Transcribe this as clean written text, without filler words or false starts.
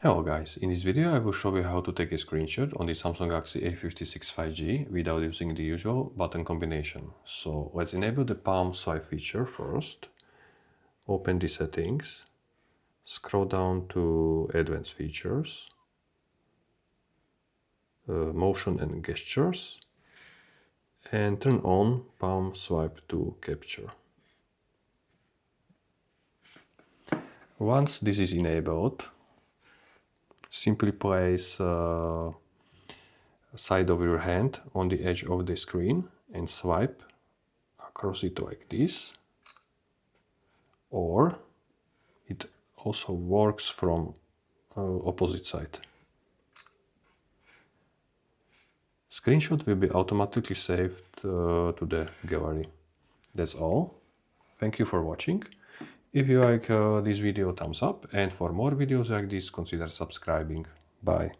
Hello guys, in this video I will show you how to take a screenshot on the Samsung Galaxy A56 5G without using the usual button combination. So let's enable the palm swipe feature first, open the settings, scroll down to advanced features, motion and gestures, and turn on palm swipe to capture. Once this is enabled, simply place side of your hand on the edge of the screen and swipe across it like this, or it also works from opposite side. Screenshot will be automatically saved to the gallery. That's all. Thank you for watching. If you like this video, thumbs up, and for more videos like this, consider subscribing. Bye.